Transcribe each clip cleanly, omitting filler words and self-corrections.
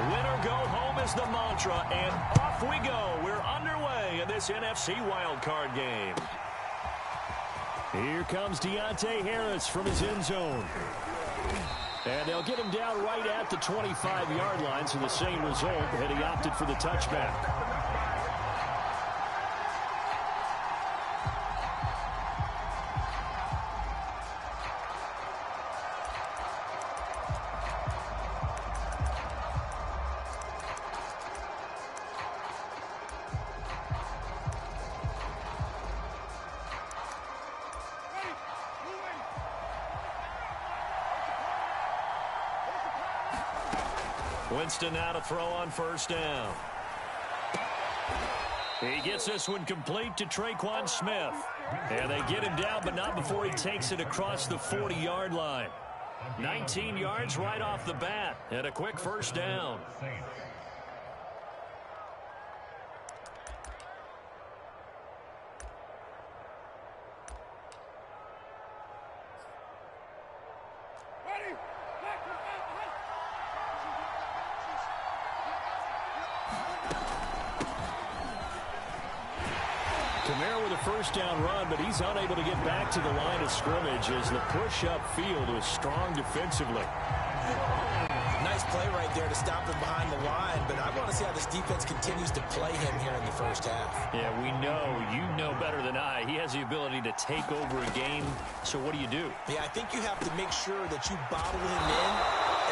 Win or go home is the mantra, and off we go. We're underway in this NFC wildcard game. Here comes Deontay Harris from his end zone. And they'll get him down right at the 25-yard line, so the same result, and he opted for the touchback. Winston now to throw on first down. He gets this one complete to Traquan Smith. And they get him down, but not before he takes it across the 40-yard line. 19 yards right off the bat, and a quick first down. First down run, but he's unable to get back to the line of scrimmage as the push upfield was strong defensively. Nice play right there to stop him behind the line, but I want to see how this defense continues to play him here in the first half. Yeah, we know, you know better than I, he has the ability to take over a game, so what do you do? Yeah, I think you have to make sure that you bottle him in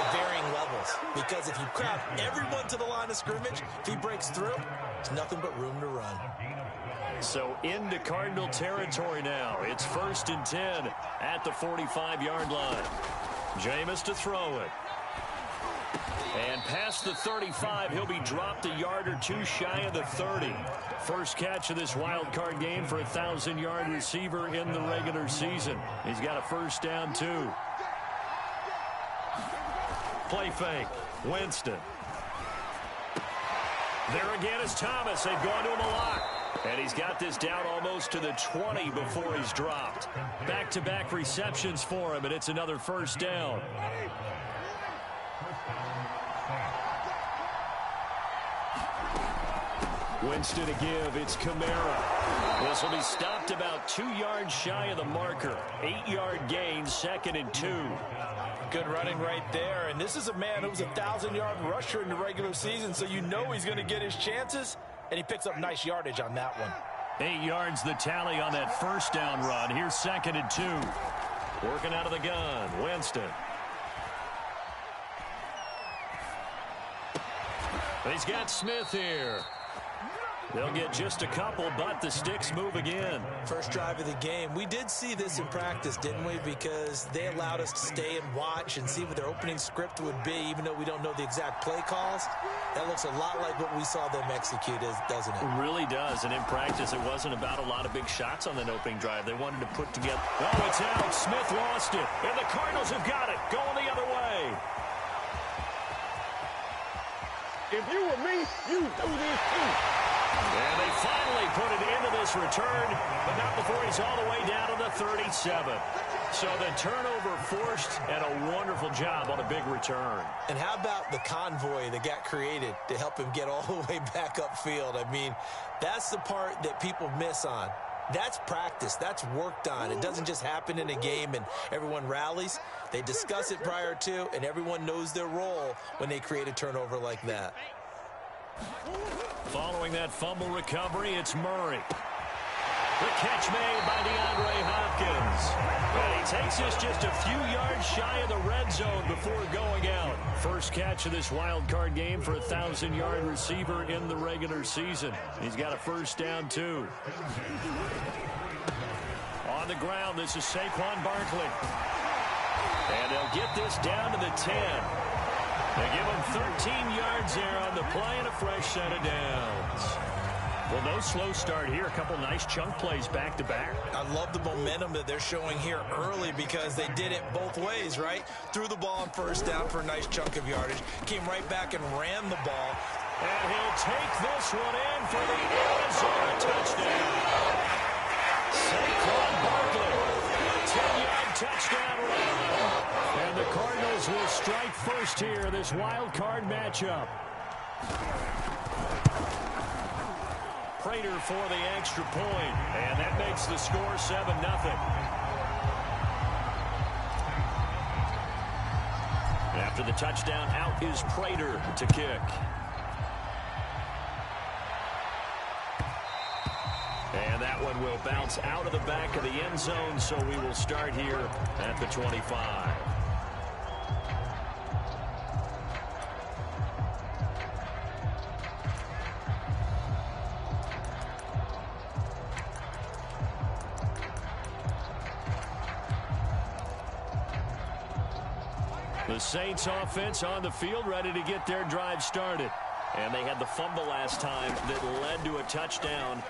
at varying levels, because if you crowd everyone to the line of scrimmage, if he breaks through, there's nothing but room to run. So into Cardinal territory now. It's 1st and 10 at the 45-yard line. Jameis to throw it. And past the 35, he'll be dropped a yard or two shy of the 30. First catch of this wild card game for a 1,000-yard receiver in the regular season. He's got a first down, too. Play fake. Winston. There again is Thomas. They've gone to him a lot. And he's got this down almost to the 20 before he's dropped. Back-to-back receptions for him, and it's another first down. Winston to give. It's Kamara. This will be stopped about 2 yards shy of the marker. 8-yard gain, 2nd and 2. Good running right there. And this is a man who was a 1,000-yard rusher in the regular season, so you know he's going to get his chances. And he picks up nice yardage on that one. 8 yards the tally on that first down run. Here's 2nd and 2. Working out of the gun. Winston. He's got Smith here. They'll get just a couple, but the sticks move again. First drive of the game. We did see this in practice, didn't we? Because they allowed us to stay and watch and see what their opening script would be, even though we don't know the exact play calls. That looks a lot like what we saw them execute, doesn't it? It really does. And in practice, it wasn't about a lot of big shots on that opening drive. They wanted to put together. Oh, it's out. Smith lost it. And the Cardinals have got it. Going the other way. If you were me, you do this too. And they finally put it into this return, but not before he's all the way down to the 37. So the turnover forced, and a wonderful job on a big return. And how about the convoy that got created to help him get all the way back upfield? I mean, that's the part that people miss on. That's practice. That's worked on. It doesn't just happen in a game and everyone rallies. They discuss it prior to, and everyone knows their role when they create a turnover like that. Following that fumble recovery, it's Murray. The catch made by DeAndre Hopkins. And he takes this just a few yards shy of the red zone before going out. First catch of this wild card game for a 1,000-yard receiver in the regular season. He's got a first down, too. On the ground, this is Saquon Barkley. And they'll get this down to the 10. They give him 13 yards there on the play and a fresh set of downs. Well, no slow start here. A couple nice chunk plays back-to-back. I love the momentum that they're showing here early because they did it both ways, right? Threw the ball on first down for a nice chunk of yardage. Came right back and ran the ball. And he'll take this one in for the Arizona touchdown. Saquon Barkley. 10-yard touchdown run. And the Cardinals will strike first here, this wild card matchup. Prater for the extra point, and that makes the score 7-0. After the touchdown, out is Prater to kick. And that one will bounce out of the back of the end zone, so we will start here at the 25. The Saints offense on the field, ready to get their drive started. And they had the fumble last time that led to a touchdown.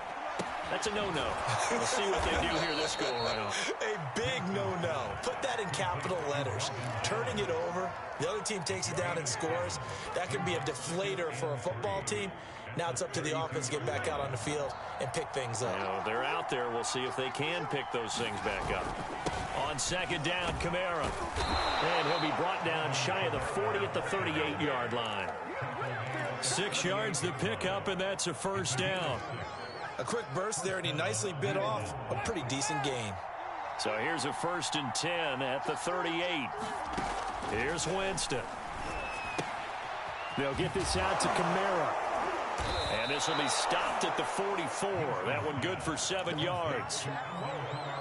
That's a no-no. We'll see what they do here this go-around. A big no-no. Put that in capital letters. Turning it over, the other team takes it down and scores. That could be a deflator for a football team. Now it's up to the offense to get back out on the field and pick things up. You know, they're out there. We'll see if they can pick those things back up. On second down, Kamara. And he'll be brought down shy of the 40 at the 38-yard line. 6 yards to pick up, and that's a first down. A quick burst there, and he nicely bit off a pretty decent gain. So here's a 1st and 10 at the 38. Here's Winston. They'll get this out to Kamara. And this will be stopped at the 44. That one good for 7 yards.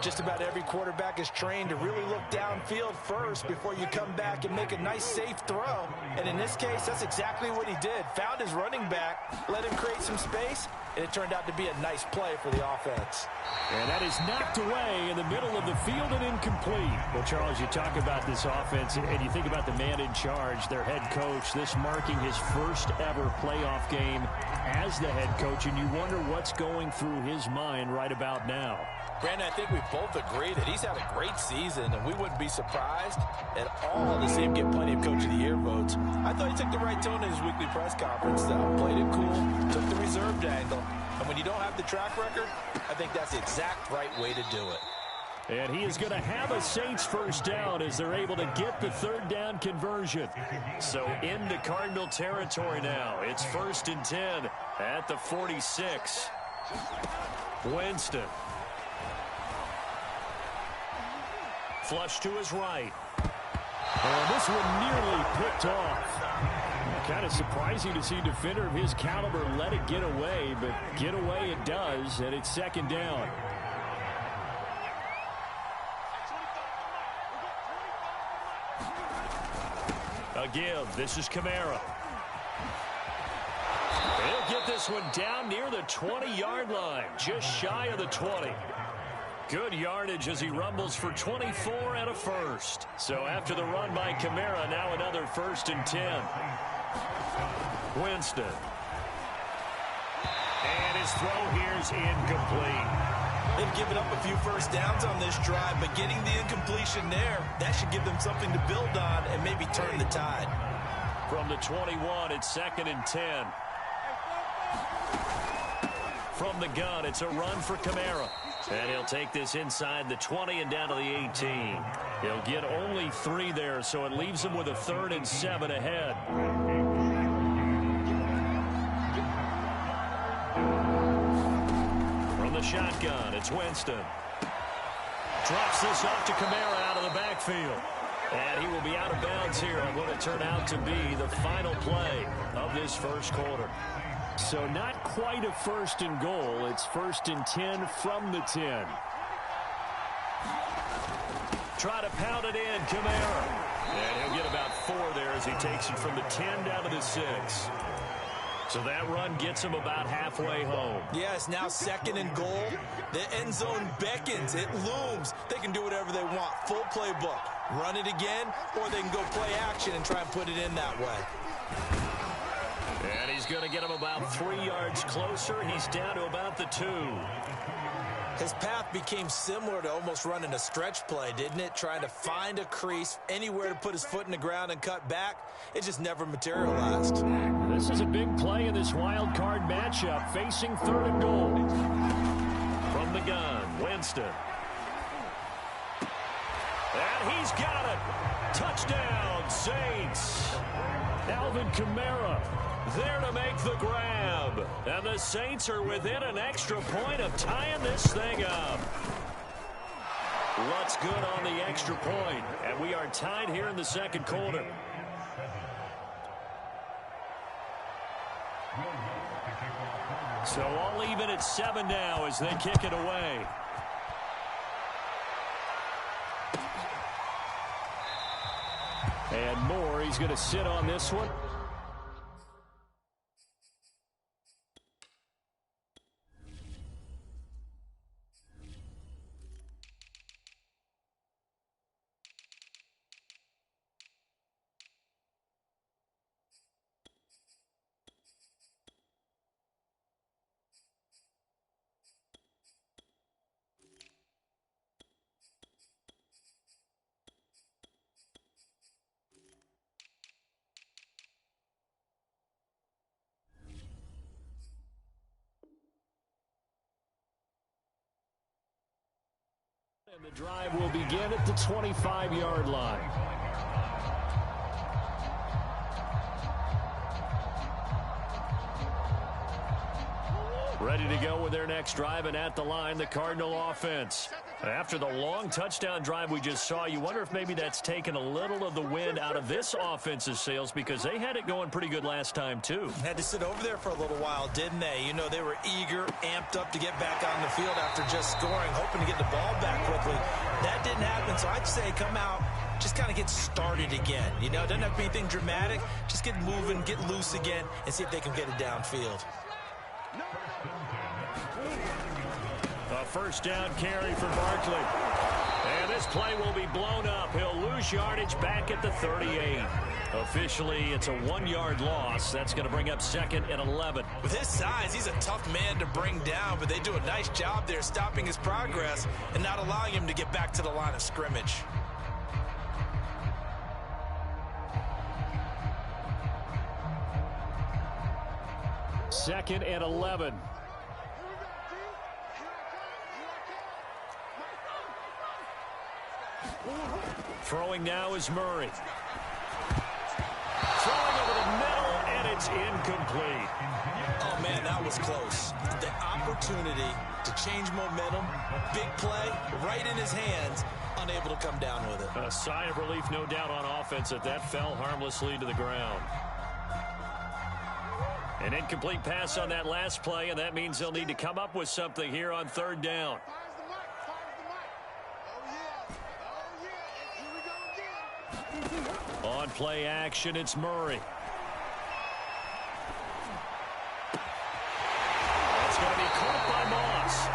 Just about every quarterback is trained to really look downfield first before you come back and make a nice, safe throw. And in this case, that's exactly what he did. Found his running back, let him create some space, and it turned out to be a nice play for the offense. And that is knocked away in the middle of the field and incomplete. Well, Charles, you talk about this offense, and you think about the man in charge, their head coach, this marking his first ever playoff game as the head coach, and you wonder what's going through his mind right about now. Brandon, I think we both agree that he's had a great season, and we wouldn't be surprised at all to see him get plenty of Coach of the Year votes. I thought he took the right tone in his weekly press conference, though. Played it cool, took the reserved angle, and when you don't have the track record, I think that's the exact right way to do it. And he is going to have a Saints first down as they're able to get the 3rd down conversion. So into Cardinal territory now. It's 1st and 10 at the 46. Winston. Flush to his right. And this one nearly picked off. Kind of surprising to see a defender of his caliber let it get away, but get away it does, and it's 2nd down. A give. This is Kamara. He'll get this one down near the 20-yard line, just shy of the 20. Good yardage as he rumbles for 24 and a first. So after the run by Kamara, now another 1st and 10. Winston. And his throw here's incomplete. They've given up a few first downs on this drive, but getting the incompletion there, that should give them something to build on and maybe turn the tide. From the 21, it's 2nd and 10. From the gun, it's a run for Kamara. And he'll take this inside the 20 and down to the 18. He'll get only 3 there, so it leaves him with a 3rd and 7 ahead. From the shotgun, it's Winston. Drops this off to Kamara out of the backfield. And he will be out of bounds here on what will turn out to be the final play of this first quarter. So not quite a 1st and goal. It's 1st and 10 from the 10. Try to pound it in, Kamara. And he'll get about 4 there as he takes it from the 10 down to the 6. So that run gets him about halfway home. Yes, now 2nd and goal. The end zone beckons. It looms. They can do whatever they want. Full playbook. Run it again, or they can go play action and try and put it in that way. And he's going to get him about 3 yards closer. He's down to about the 2. His path became similar to almost running a stretch play, didn't it? Trying to find a crease, anywhere to put his foot in the ground and cut back. It just never materialized. This is a big play in this wild card matchup, facing 3rd and goal. From the gun, Winston. And he's got it. Touchdown, Saints. Alvin Kamara there to make the grab. And the Saints are within an extra point of tying this thing up. What's good on the extra point? And we are tied here in the second quarter. So all even at 7 now as they kick it away. And Moore, he's going to sit on this one. And the drive will begin at the 25-yard line. Ready to go with their next drive, and at the line, the Cardinal offense. After the long touchdown drive we just saw, you wonder if maybe that's taken a little of the wind out of this offense's sails, because they had it going pretty good last time, too. Had to sit over there for a little while, didn't they? You know, they were eager, amped up to get back on the field after just scoring, hoping to get the ball back quickly. That didn't happen, so I'd say come out, just kind of get started again. You know, it doesn't have to be anything dramatic. Just get moving, get loose again, and see if they can get it downfield. A first down carry for Barkley. And this play will be blown up. He'll lose yardage back at the 38. Officially, it's a 1-yard loss. That's going to bring up 2nd and 11. With his size, he's a tough man to bring down, but they do a nice job there stopping his progress and not allowing him to get back to the line of scrimmage. Second and 11. Throwing now is Murray. Throwing over the middle, and it's incomplete. Oh, man, that was close. The opportunity to change momentum, big play, right in his hands, unable to come down with it. A sigh of relief, no doubt, on offense that fell harmlessly to the ground. An incomplete pass on that last play, and that means they'll need to come up with something here on 3rd down. On play action, it's Murray. That's going to be caught by Moss.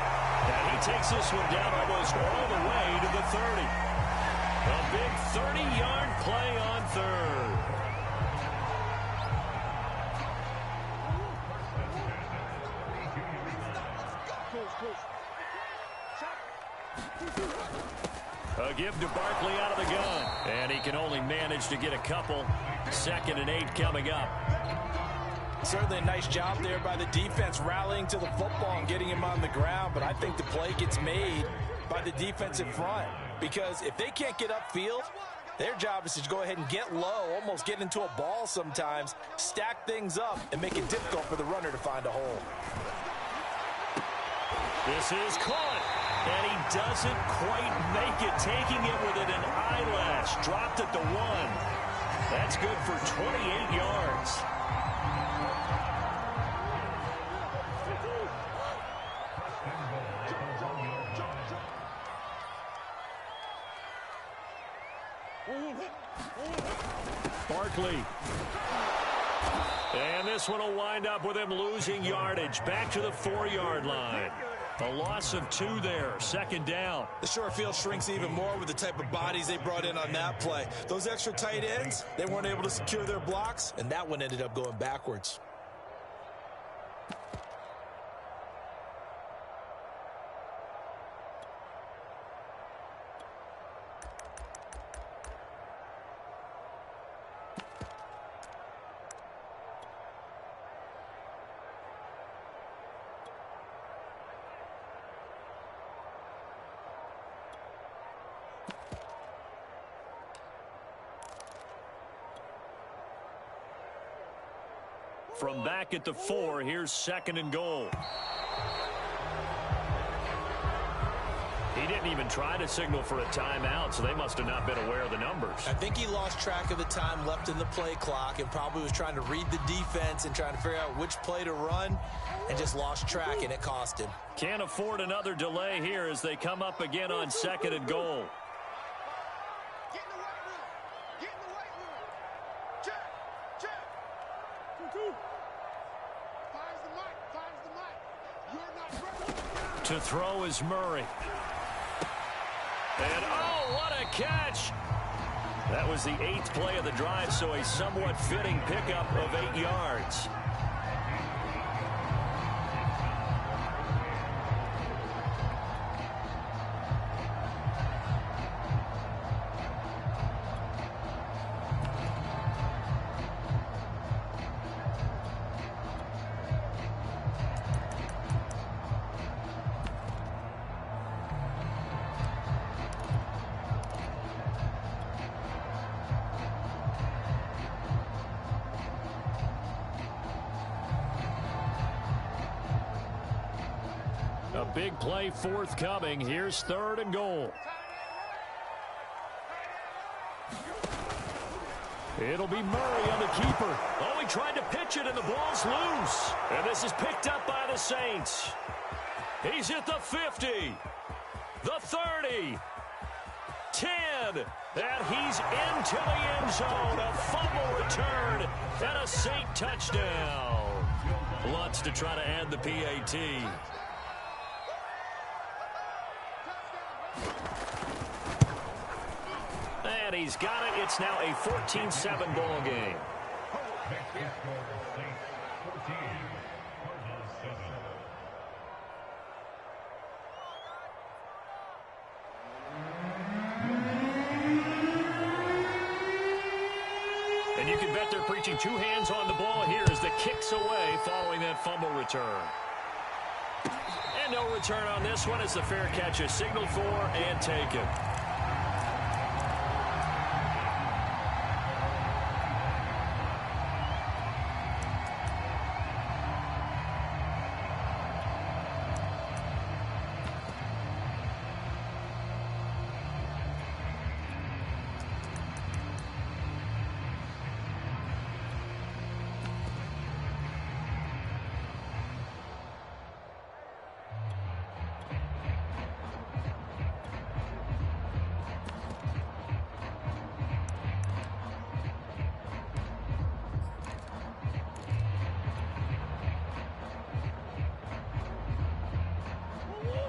And he takes this one down almost all the way to the 30. A big 30-yard play on 3rd. A give to Barkley out of the gun. And he can only manage to get a couple. 2nd and 8 coming up. Certainly a nice job there by the defense rallying to the football and getting him on the ground. But I think the play gets made by the defensive front. Because if they can't get upfield, their job is to go ahead and get low, almost get into a ball sometimes, stack things up, and make it difficult for the runner to find a hole. This is caught. And he doesn't quite make it, taking it within an eyelash. Dropped at the 1. That's good for 28 yards. Barkley. And this one will wind up with him losing yardage. Back to the 4-yard line. A loss of 2 there, 2nd down. The short field shrinks even more with the type of bodies they brought in on that play. Those extra tight ends, they weren't able to secure their blocks, and that one ended up going backwards. from back at the 4. Here's 2nd and goal. He didn't even try to signal for a timeout, so they must have not been aware of the numbers. I think he lost track of the time left in the play clock and probably was trying to read the defense and trying to figure out which play to run and just lost track, and it cost him. Can't afford another delay here as they come up again on 2nd and goal. To throw is Murray. And, oh, what a catch. That was the 8th play of the drive, so a somewhat fitting pickup of 8 yards. A big play forthcoming. Here's 3rd and goal. It'll be Murray on the keeper. Oh, he tried to pitch it, and the ball's loose. And this is picked up by the Saints. He's at the 50, the 30, 10, and he's into the end zone. A fumble return and a Saint touchdown. Lutz to try to add the PAT. And he's got it. It's now a 14-7 ball game. And you can bet they're preaching 2 hands on the ball here as the kick's away following that fumble return. And no return on this one as the fair catch is signaled for and taken.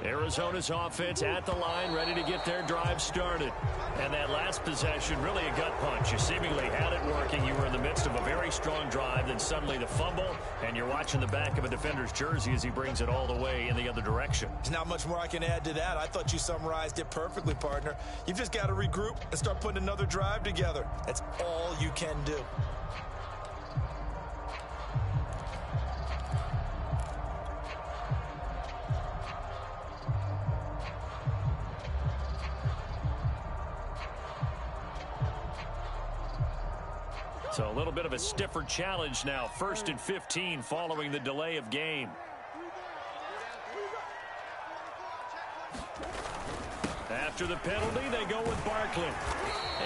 Arizona's offense at the line, ready to get their drive started. And that last possession, really a gut punch. You seemingly had it working. You were in the midst of a very strong drive, then suddenly the fumble, and you're watching the back of a defender's jersey as he brings it all the way in the other direction. There's not much more I can add to that. I thought you summarized it perfectly, partner. You've just got to regroup and start putting another drive together. That's all you can do. So a little bit of a stiffer challenge now. 1st and 15 following the delay of game. After the penalty, they go with Barkley.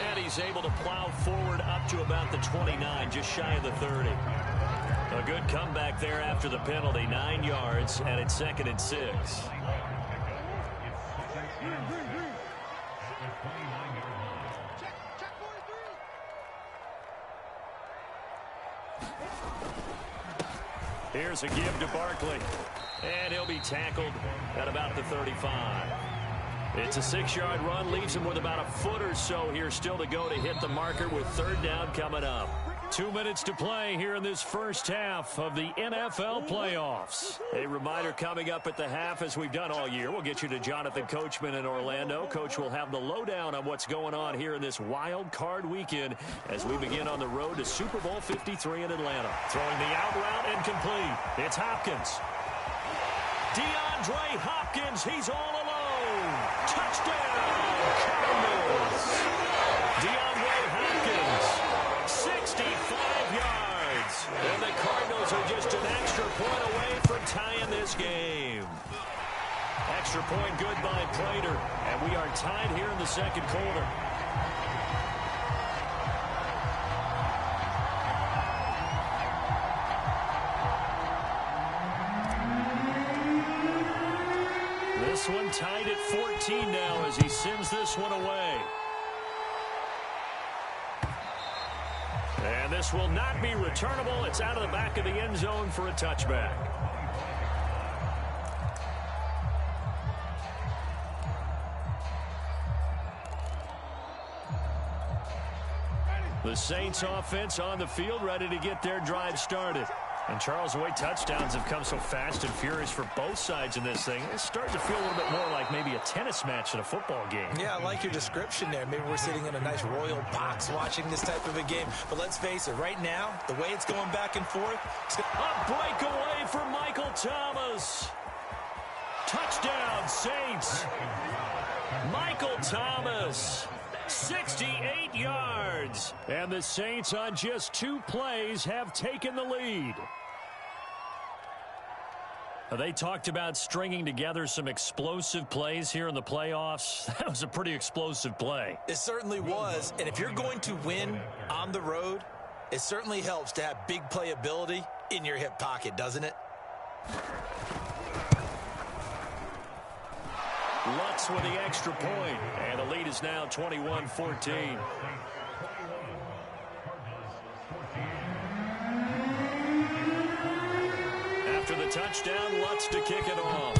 And he's able to plow forward up to about the 29, just shy of the 30. A good comeback there after the penalty. 9 yards, and it's 2nd and 6. Here's a give to Barkley. And he'll be tackled at about the 35. It's a 6-yard run. Leaves him with about a foot or so here still to go to hit the marker with 3rd down coming up. 2 minutes to play here in this first half of the NFL playoffs. A reminder coming up at the half, as we've done all year. We'll get you to Jonathan Coachman in Orlando. Coach will have the lowdown on what's going on here in this wild card weekend as we begin on the road to Super Bowl 53 in Atlanta. Throwing the out route and complete. It's Hopkins. DeAndre Hopkins, he's all alone. Touchdown, Cardinals. DeAndre Hopkins, 65 yards. And the Cardinals are extra point away from tying this game. Extra point good by Prater, and we are tied here in the second quarter. This one tied at 14 now as he sends this one away. And this will not be returnable. It's out of the back of the end zone for a touchback. The Saints offense on the field, ready to get their drive started. And Charles, the way touchdowns have come so fast and furious for both sides in this thing, it's starting to feel a little bit more like maybe a tennis match in a football game. Yeah, I like your description there. Maybe we're sitting in a nice royal box watching this type of a game. But let's face it, right now, the way it's going back and forth. A breakaway for Michael Thomas. Touchdown, Saints. Michael Thomas. 68 yards. And the Saints on just 2 plays have taken the lead. They talked about stringing together some explosive plays here in the playoffs. That was a pretty explosive play. It certainly was. And if you're going to win on the road, it certainly helps to have big playability in your hip pocket, doesn't it? Lutz with the extra point, and the lead is now 21-14. After the touchdown, Lutz to kick it off.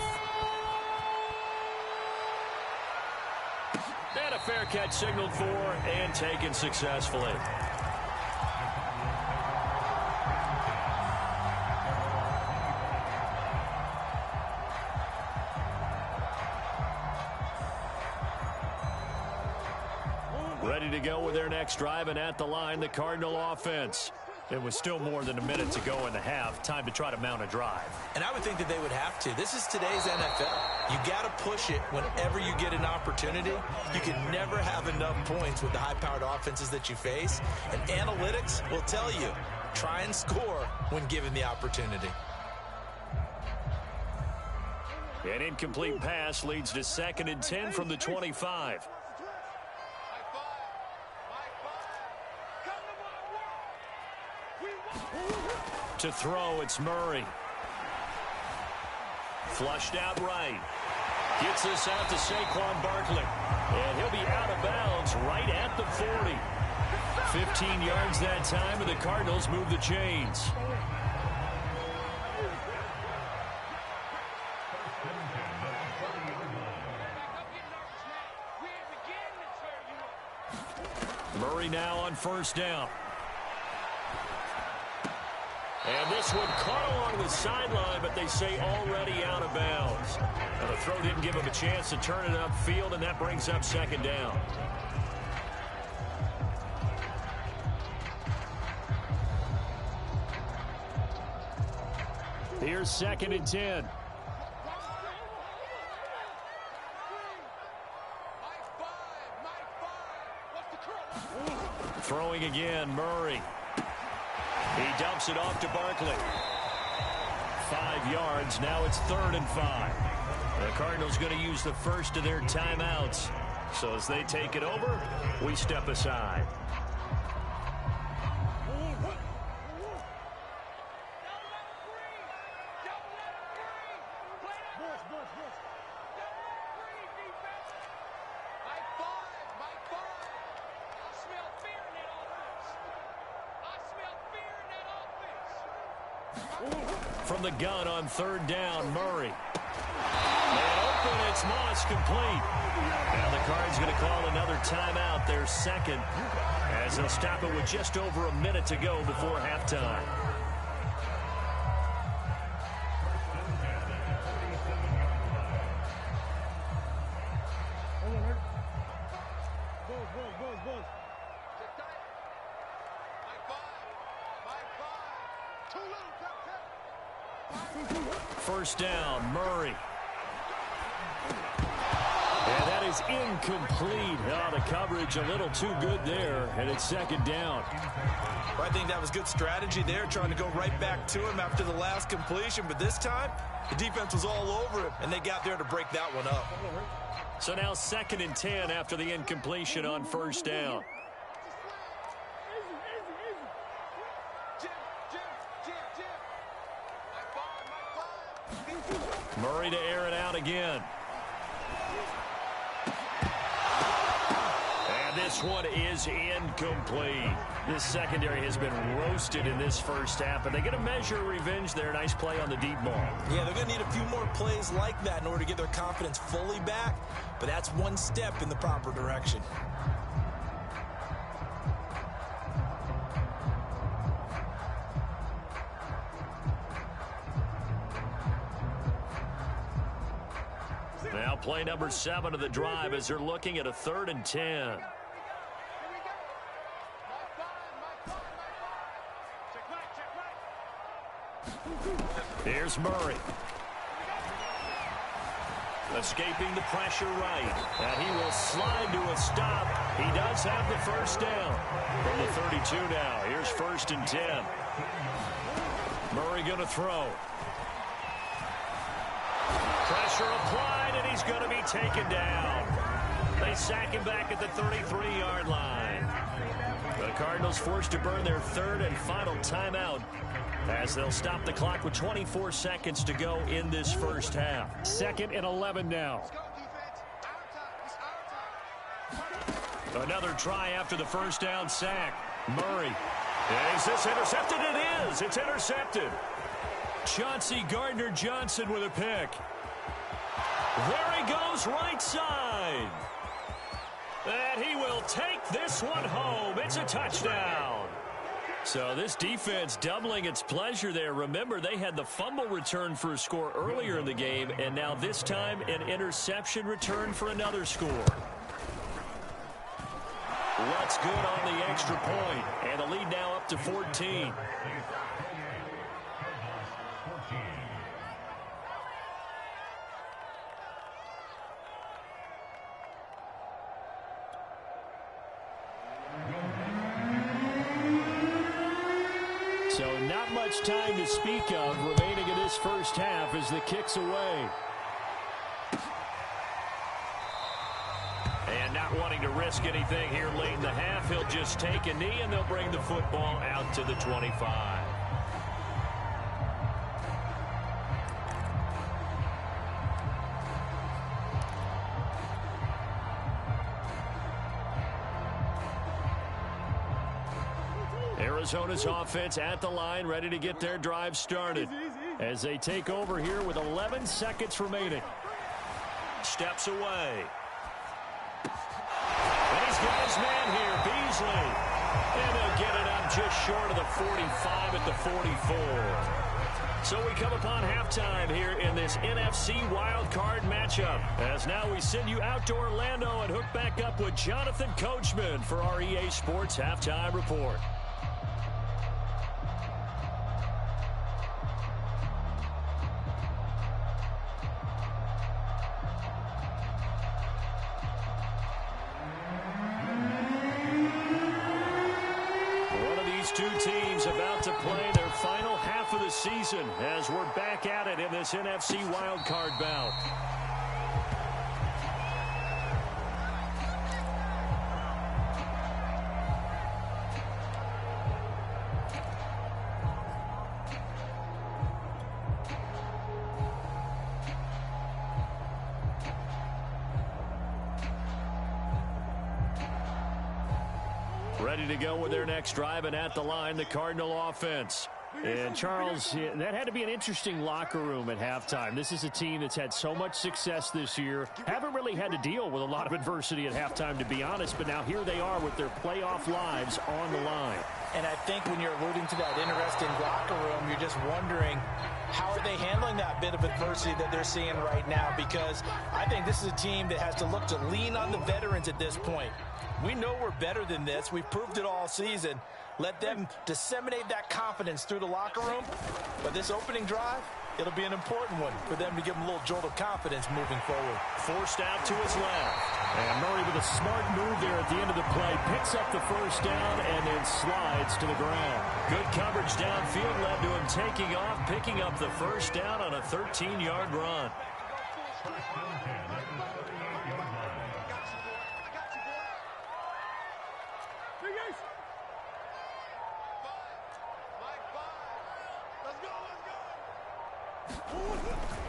And a fair catch signaled for and taken successfully. Ready to go with their next drive, and at the line, the Cardinal offense. It was still more than a minute to go in the half. Time to try to mount a drive. And I would think that they would have to. This is today's NFL. You got to push it whenever you get an opportunity. You can never have enough points with the high-powered offenses that you face. And analytics will tell you, try and score when given the opportunity. An incomplete pass leads to 2nd and 10 from the 25. To throw, it's Murray. Flushed out right. Gets this out to Saquon Barkley. And he'll be out of bounds right at the 40. 15 yards that time, and the Cardinals move the chains. Murray now on 1st down. And this one caught along the sideline, but they say already out of bounds. Now the throw didn't give him a chance to turn it upfield, and that brings up 2nd down. Here's 2nd and 10. Throwing again, Murray. He dumps it off to Barkley. 5 yards. Now it's 3rd and 5. The Cardinals going to use the first of their timeouts. So as they take it over, we step aside. From the gun on 3rd down, Murray. And open, it's Moss, complete. Now the Cards going to call another timeout, their 2nd, as they'll stop it with just over a minute to go before halftime. First down, Murray. And that is incomplete. Oh, the coverage a little too good there, and it's second down. Well, I think that was good strategy there, trying to go right back to him after the last completion. But this time, the defense was all over him, and they got there to break that one up. So now 2nd and 10 after the incompletion on first down. Murray to air it out again. And this one is incomplete. This secondary has been roasted in this first half, but they get a measure of revenge there. Nice play on the deep ball. Yeah, they're going to need a few more plays like that in order to get their confidence fully back, but that's one step in the proper direction. Now play number 7 of the drive as they're looking at a 3rd and 10. Here's Murray. Escaping the pressure right. And he will slide to a stop. He does have the first down. From the 32 now. Here's 1st and 10. Murray going to throw. Pressure applied, and he's going to be taken down. They sack him back at the 33-yard line. The Cardinals forced to burn their 3rd and final timeout as they'll stop the clock with 24 seconds to go in this first half. 2nd and 11 now. Another try after the first down sack. Murray. Is this intercepted? It is. It's intercepted. Chauncey Gardner-Johnson with a pick. There he goes, right side. And he will take this one home. It's a touchdown. So this defense doubling its pleasure there. Remember, they had the fumble return for a score earlier in the game, and now this time an interception return for another score. What's good on the extra point, and the lead now up to 14. So not much time to speak of remaining in this first half as the kick's away. And not wanting to risk anything here late in the half, he'll just take a knee and they'll bring the football out to the 25. Arizona's offense at the line, ready to get their drive started as they take over here with 11 seconds remaining. Steps away. And he's got his man here, Beasley. And they'll get it up just short of the 45 at the 44. So we come upon halftime here in this NFC wildcard matchup. As now we send you out to Orlando and hook back up with Jonathan Coachman for our EA Sports Halftime Report. Two teams about to play their final half of the season as we're back at it in this NFC wildcard bout. Ready to go with their next drive, and at the line, the Cardinal offense. And, Charles, that had to be an interesting locker room at halftime. This is a team that's had so much success this year. Haven't really had to deal with a lot of adversity at halftime, to be honest, but now here they are with their playoff lives on the line. And I think when you're alluding to that interesting locker room, you're just wondering how are they handling that bit of adversity that they're seeing right now, because I think this is a team that has to look to lean on the veterans at this point. We know we're better than this. We've proved it all season. Let them disseminate that confidence through the locker room. But this opening drive, it'll be an important one for them to give them a little jolt of confidence moving forward. Forced out to his left. And Murray with a smart move there at the end of the play. Picks up the first down and then slides to the ground. Good coverage downfield led to him taking off, picking up the first down on a 13-yard run.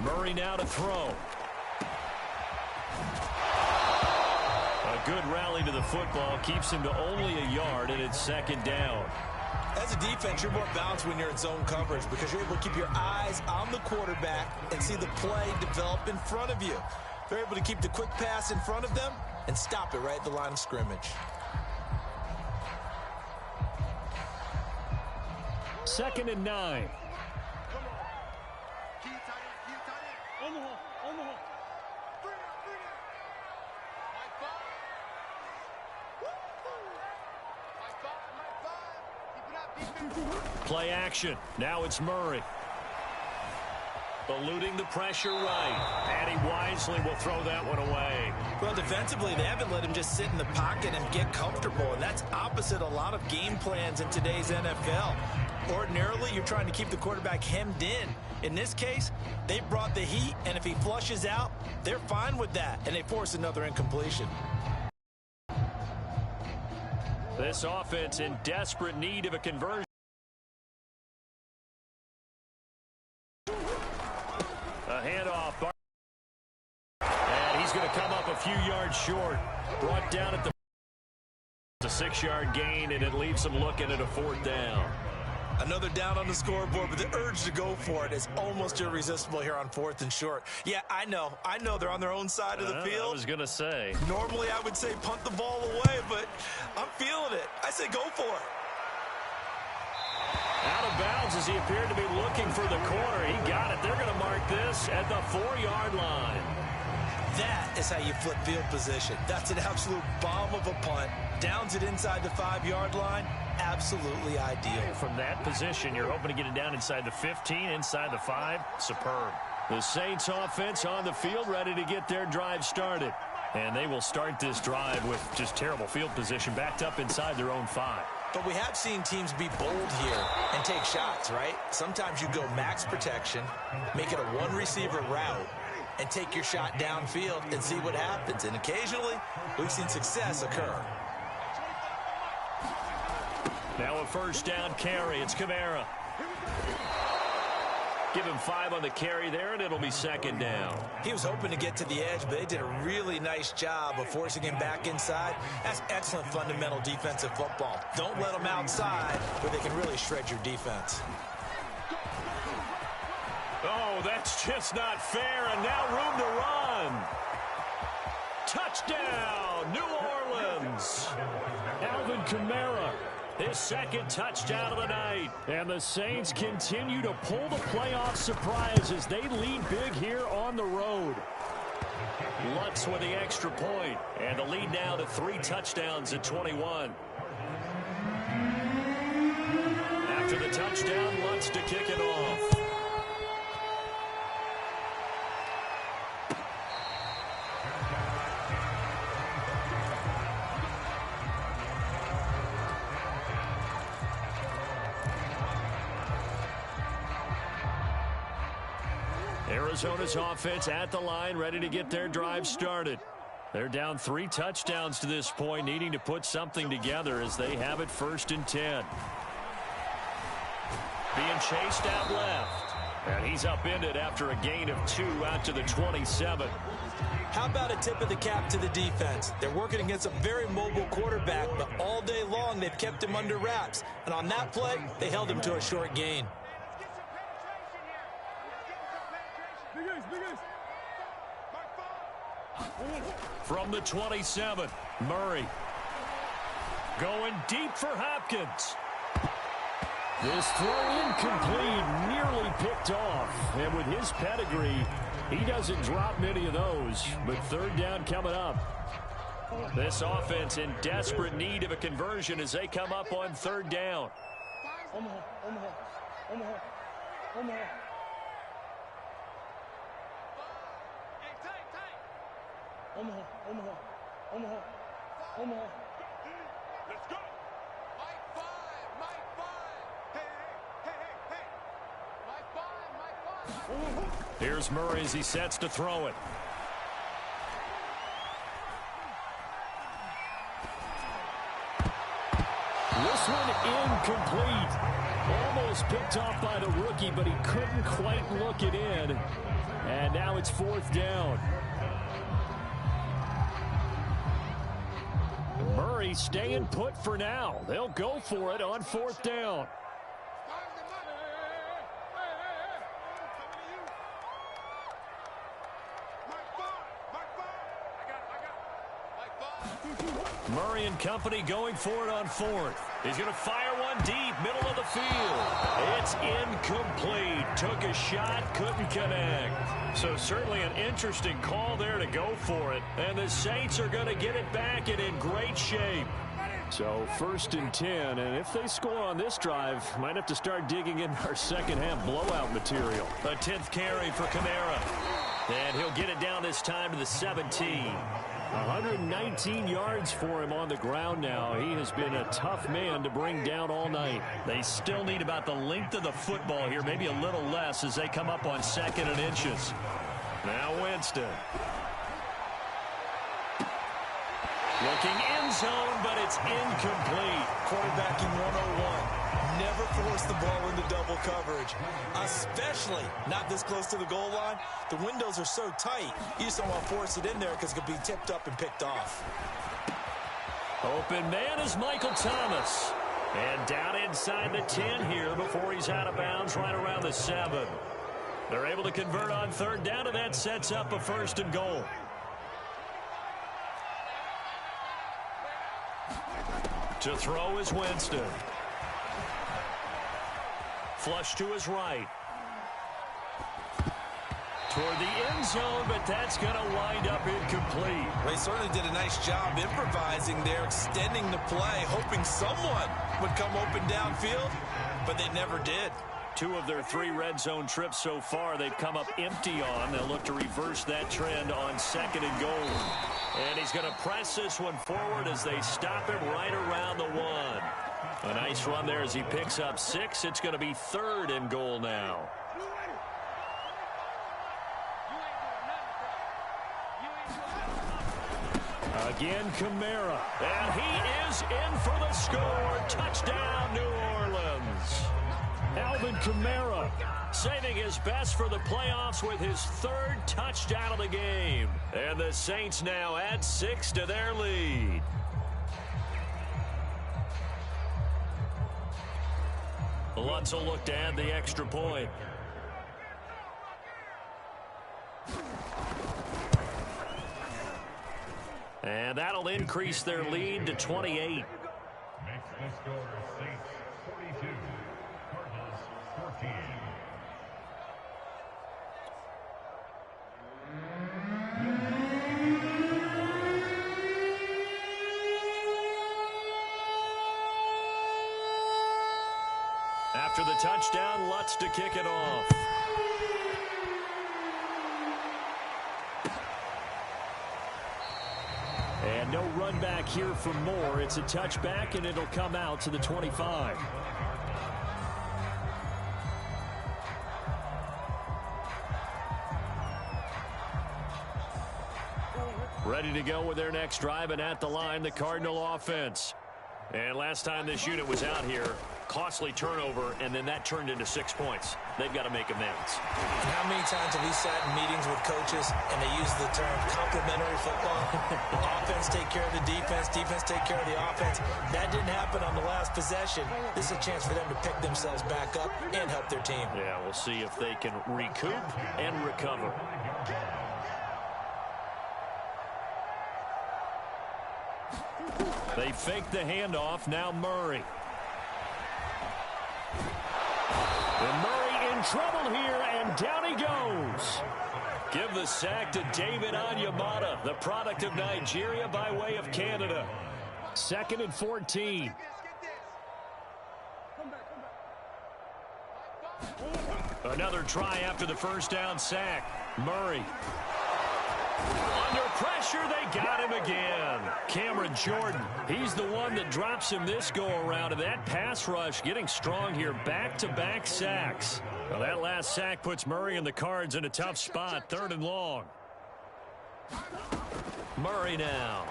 Murray now to throw. A good rally to the football keeps him to only a yard, and it's second down. As a defense, you're more balanced when you're in zone coverage because you're able to keep your eyes on the quarterback and see the play develop in front of you. They're able to keep the quick pass in front of them and stop it right at the line of scrimmage. Second and 9. Play action. Now it's Murray. Eluding the pressure right. And he wisely will throw that one away. Well, defensively, they haven't let him just sit in the pocket and get comfortable, and that's opposite a lot of game plans in today's NFL. Ordinarily, you're trying to keep the quarterback hemmed in. In this case, they brought the heat, and if he flushes out, they're fine with that, and they force another incompletion. This offense in desperate need of a conversion. A handoff. And he's going to come up a few yards short. Brought down at the... A 6-yard gain, and it leaves him looking at a fourth down. Another down on the scoreboard, but the urge to go for it is almost irresistible here on 4th and short. Yeah, I know they're on their own side of the field. I was going to say. Normally, I would say punt the ball away, but I'm feeling it. I say go for it. Out of bounds as he appeared to be looking for the corner. He got it. They're going to mark this at the 4-yard line. That is how you flip field position. That's an absolute bomb of a punt. Downs it inside the 5-yard line. Absolutely ideal. From that position, you're hoping to get it down inside the 15, inside the 5. Superb. The Saints offense on the field, ready to get their drive started. And they will start this drive with just terrible field position, backed up inside their own 5. But we have seen teams be bold here and take shots, right? Sometimes you go max protection, make it a one-receiver route, and take your shot downfield and see what happens. And occasionally, we've seen success occur. Now a first down carry. It's Kamara. Give him 5 on the carry there, and it'll be second down. He was hoping to get to the edge, but they did a really nice job of forcing him back inside. That's excellent fundamental defensive football. Don't let them outside where they can really shred your defense. Oh, that's just not fair, and now room to run. Touchdown, New Orleans. Alvin Kamara. His second touchdown of the night. And the Saints continue to pull the playoff surprise as they lead big here on the road. Lutz with the extra point. And the lead now to 3 touchdowns at 21. After the touchdown, Lutz to kick it off. Arizona's offense at the line, ready to get their drive started. They're down 3 touchdowns to this point, needing to put something together as they have it 1st and 10. Being chased out left. And he's upended after a gain of 2 out to the 27. How about a tip of the cap to the defense? They're working against a very mobile quarterback, but all day long they've kept him under wraps. And on that play, they held him to a short gain. From the 27, Murray. Going deep for Hopkins. This throw incomplete, nearly picked off. And with his pedigree, he doesn't drop many of those. But 3rd down coming up. This offense in desperate need of a conversion as they come up on 3rd down. Let's go. Mike 5. Mike 5. Hey. Mike 5. Here's Murray as he sets to throw it. This one incomplete. Almost picked off by the rookie, but he couldn't quite look it in. And now it's 4th down. Murray staying put for now. They'll go for it on 4th down. Murray and company going for it on 4th. He's going to fire one deep, middle of the field. It's incomplete. Took a shot, couldn't connect. So certainly an interesting call there to go for it. And the Saints are going to get it back and in great shape. So 1st and 10, and if they score on this drive, might have to start digging in our second-half blowout material. A 10th carry for Kamara. And he'll get it down this time to the 17. 119 yards for him on the ground now. He has been a tough man to bring down all night. They still need about the length of the football here, maybe a little less as they come up on 2nd and inches. Now Winston. Looking end zone, but it's incomplete. Quarterbacking 101. Never force the ball into double coverage, especially not this close to the goal line. The windows are so tight, you just don't want to force it in there because it could be tipped up and picked off. Open man is Michael Thomas. And down inside the 10 here before he's out of bounds right around the 7. They're able to convert on 3rd down, and that sets up a 1st and goal. To throw is Winston. Flush to his right. Toward the end zone, but that's going to wind up incomplete. They certainly did a nice job improvising there, extending the play, hoping someone would come open downfield, but they never did. 2 of their 3 red zone trips so far, they've come up empty on. They'll look to reverse that trend on 2nd and goal. And he's going to press this one forward as they stop him right around the 1. A nice run there as he picks up 6. It's going to be 3rd and goal now. Again, Kamara. And he is in for the score. Touchdown, New Orleans. Alvin Kamara saving his best for the playoffs with his 3rd touchdown of the game. And the Saints now add 6 to their lead. Lutz will look to add the extra point. And that'll increase their lead to 28. Makes the score Saints 42, Cardinals 14. After the touchdown, Lutz to kick it off. And no run back here for Moore. It's a touchback, and it'll come out to the 25. Ready to go with their next drive, and at the line, the Cardinal offense. And last time this unit was out here, costly turnover, and then that turned into 6 points. They've got to make amends. And how many times have we sat in meetings with coaches and they use the term complementary football? Offense take care of the defense, defense take care of the offense. That didn't happen on the last possession. This is a chance for them to pick themselves back up and help their team. Yeah, we'll see if they can recoup and recover. They fake the handoff. Now Murray. And Murray in trouble here, and down he goes. Give the sack to David Onyemata, the product of Nigeria by way of Canada. 2nd and 14. Another try after the first down sack. Murray. Under pressure, they got him again. Cameron Jordan, he's the one that drops him this go-around. And that pass rush getting strong here. Back-to-back sacks. Well, that last sack puts Murray and the Cards in a tough spot. 3rd and long. Murray now.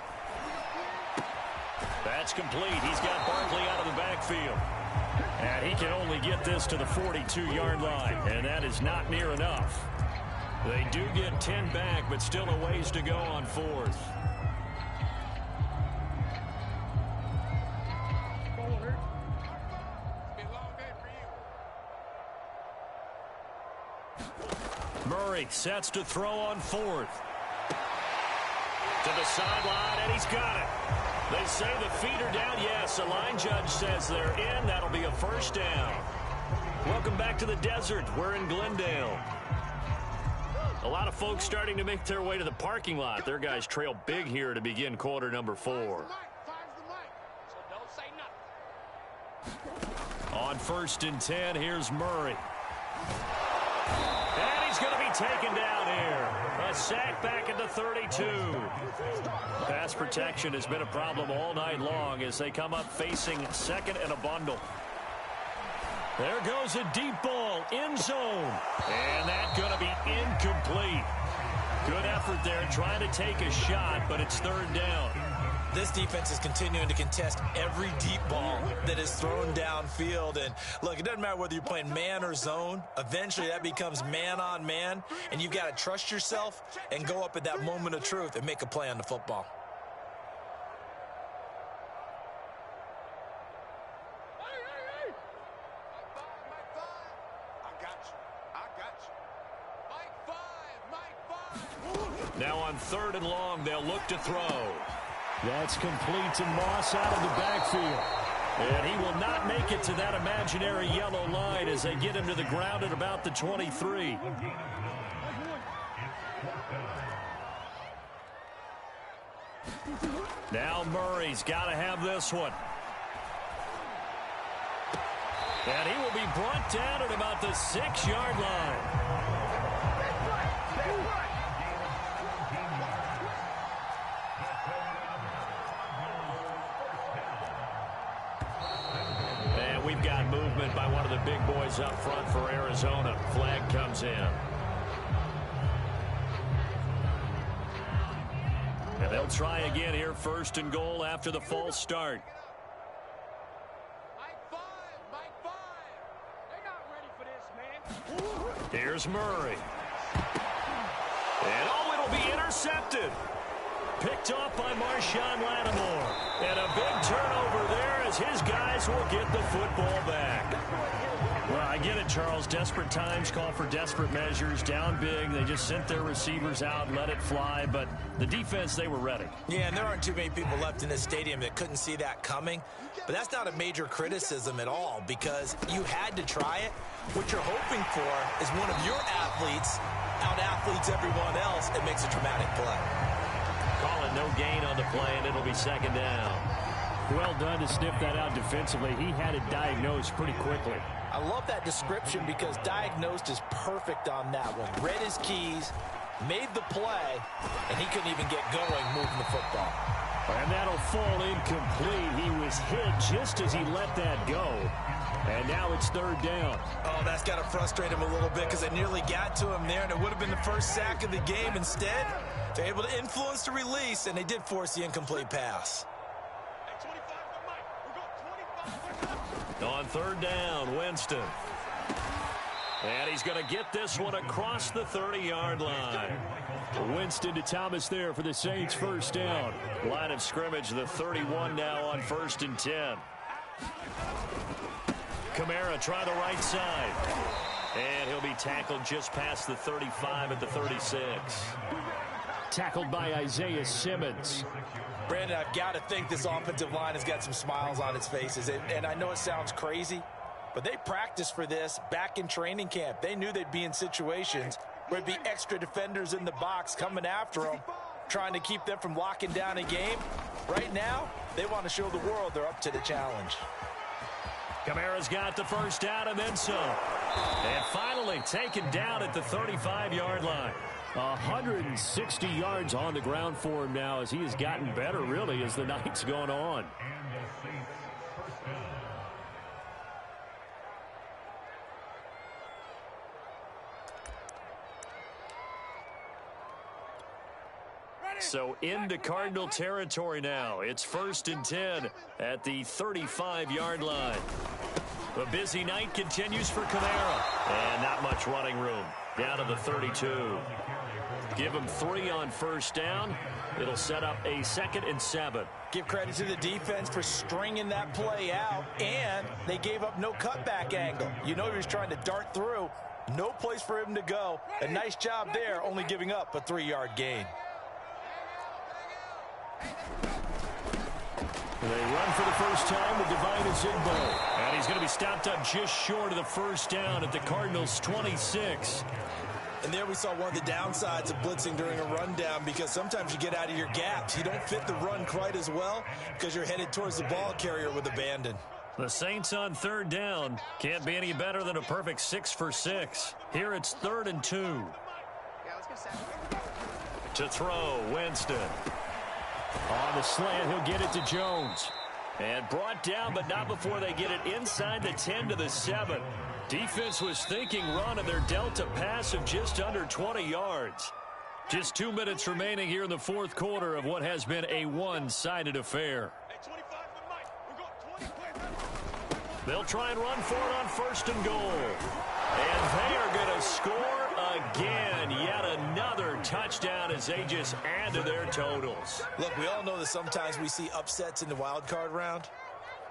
That's complete. He's got Barkley out of the backfield. And he can only get this to the 42-yard line. And that is not near enough. They do get 10 back, but still a ways to go on 4th. Murray sets to throw on 4th. To the sideline, and he's got it. They say the feet are down. Yes, the line judge says they're in. That'll be a 1st down. Welcome back to the desert. We're in Glendale. A lot of folks starting to make their way to the parking lot. Their guys trail big here to begin quarter number 4. On 1st and 10, here's Murray. And he's going to be taken down here. A sack back at the 32. Pass protection has been a problem all night long as they come up facing 2nd and a bundle. There goes a deep ball, end zone. And that's going to be incomplete. Good effort there trying to take a shot, but it's 3rd down. This defense is continuing to contest every deep ball that is thrown downfield. And look, it doesn't matter whether you're playing man or zone. Eventually that becomes man on man. And you've got to trust yourself and go up at that moment of truth and make a play on the football. Now on 3rd and long, they'll look to throw. That's complete to Moss out of the backfield. And he will not make it to that imaginary yellow line as they get him to the ground at about the 23. Now Murray's got to have this one. And he will be brought down at about the 6-yard line. We've got movement by one of the big boys up front for Arizona. Flag comes in. And they'll try again here, 1st and goal after the false start. Here's Murray. And it'll be intercepted. Picked off by Marshawn Lattimore. And a big turnover there as his guys will get the football back. Well, I get it, Charles. Desperate times call for desperate measures. Down big. They just sent their receivers out and let it fly. But the defense, they were ready. Yeah, and there aren't too many people left in this stadium that couldn't see that coming. But that's not a major criticism at all because you had to try it. What you're hoping for is one of your athletes out-athletes everyone else and makes a dramatic play. Calling no gain on the play, and it'll be 2nd down. Well done to sniff that out defensively. He had it diagnosed pretty quickly. I love that description because diagnosed is perfect on that one. Read his keys, made the play, and he couldn't even get going moving the football. And that'll fall incomplete. He was hit just as he let that go. And now it's 3rd down. Oh, that's got to frustrate him a little bit because they nearly got to him there, and it would have been the first sack of the game. Instead, they're able to influence the release, and they did force the incomplete pass. On 3rd down, Winston. And he's going to get this one across the 30-yard line. Winston to Thomas there for the Saints' 1st down. Line of scrimmage, the 31 now on 1st and 10. Kamara try the right side. And he'll be tackled just past the 35 at the 36. Tackled by Isaiah Simmons. Brandon, I've got to think this offensive line has got some smiles on its faces. And I know it sounds crazy, but they practiced for this back in training camp. They knew they'd be in situations where there'd be extra defenders in the box coming after them, trying to keep them from locking down a game. Right now, they want to show the world they're up to the challenge. Kamara's got the 1st down and then some. And finally taken down at the 35-yard line. 160 yards on the ground for him now as he has gotten better, really, as the night's gone on. And the Saints first down. So into Cardinal territory now. It's 1st and 10 at the 35-yard line. A busy night continues for Kamara. And not much running room. Down to the 32. Give him 3 on 1st down. It'll set up a 2nd and 7. Give credit to the defense for stringing that play out, and they gave up no cutback angle. You know he was trying to dart through. No place for him to go. A nice job there, only giving up a 3-yard gain. They run for the first time with Divine Azigbo. And he's going to be stopped up just short of the 1st down at the Cardinals' 26. And there we saw one of the downsides of blitzing during a rundown, because sometimes you get out of your gaps. You don't fit the run quite as well because you're headed towards the ball carrier with abandon. The Saints on 3rd down. Can't be any better than a perfect 6 for 6. Here it's 3rd and 2. To throw, Winston. On the slant, he'll get it to Jones. And brought down, but not before they get it inside the 10 to the 7. Defense was thinking run, and they're dealt a pass of just under 20 yards. Just 2 minutes remaining here in the 4th quarter of what has been a one-sided affair. They'll try and run for it on 1st and goal. And they are going to score again. Yet another touchdown as they just add to their totals. Look, we all know that sometimes we see upsets in the wild card round.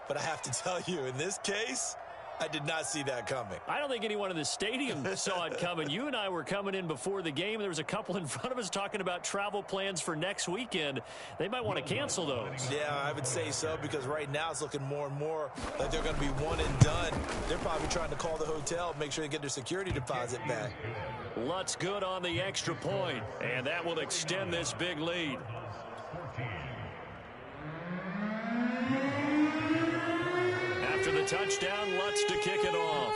But I have to tell you, in this case, I did not see that coming. I don't think anyone in the stadium saw it coming. You and I were coming in before the game. There was a couple in front of us talking about travel plans for next weekend. They might want to cancel those. Yeah, I would say so, because right now it's looking more and more like they're going to be one and done. They're probably trying to call the hotel, make sure they get their security deposit back. Lutz good on the extra point, and that will extend this big lead. After the touchdown, Lutz to kick it off.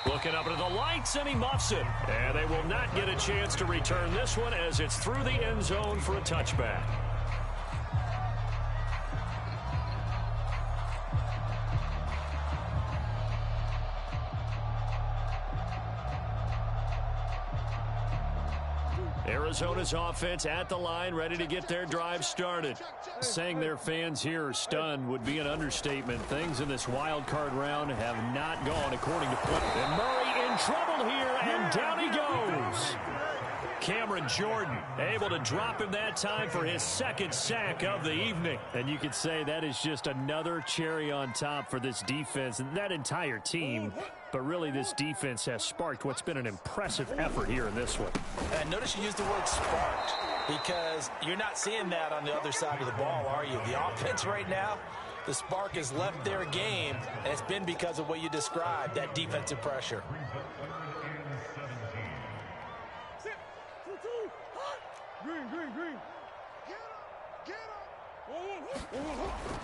Looking up at the lights, and he muffs it. And they will not get a chance to return this one as it's through the end zone for a touchback. Arizona's offense at the line, ready to get their drive started. Saying their fans here are stunned would be an understatement. Things in this wild card round have not gone according to plan. And Murray in trouble here, and down he goes. Cameron Jordan able to drop him that time for his 2nd sack of the evening. And you could say that is just another cherry on top for this defense and that entire team. But really, this defense has sparked what's been an impressive effort here in this one. And notice you used the word sparked, because you're not seeing that on the other side of the ball, are you? The offense right now, the spark has left their game, and it's been because of what you described, that defensive pressure.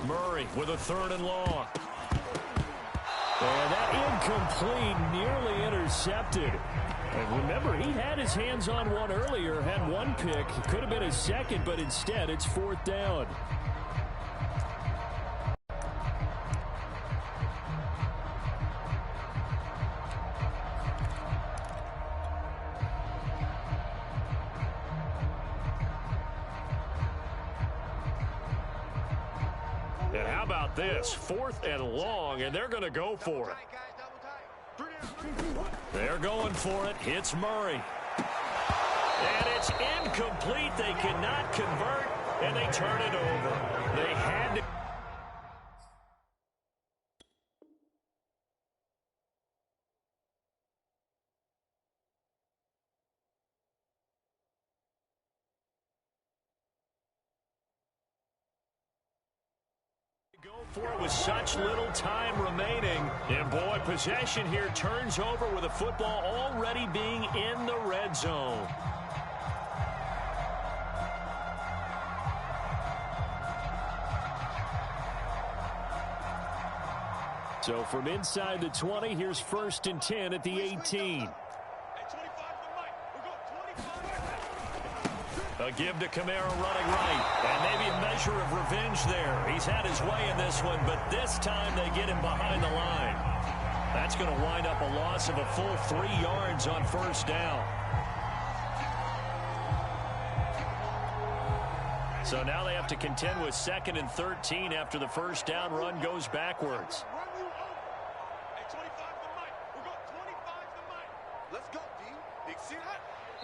Murray with a 3rd and long. And that incomplete, nearly intercepted. And remember, he had his hands on one earlier, had one pick. Could have been his 2nd, but instead it's 4th down. And how about this? 4th and long, and they're going to go for it. They're going for it. Hits Murray. And it's incomplete. They cannot convert, and they turn it over. They had to. Go for it with such little time remaining. And boy, possession here turns over with the football already being in the red zone. So from inside the 20, here's 1st and 10 at the 18. A give to Kamara running right. And maybe a measure of revenge there. He's had his way in this one, but this time they get him behind the line. That's going to wind up a loss of a full 3 yards on 1st down. So now they have to contend with 2nd and 13 after the 1st down run goes backwards.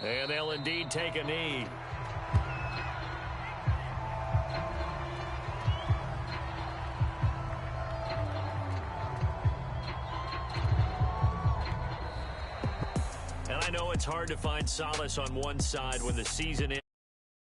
And they'll indeed take a knee. And I know it's hard to find solace on one side when the season ends.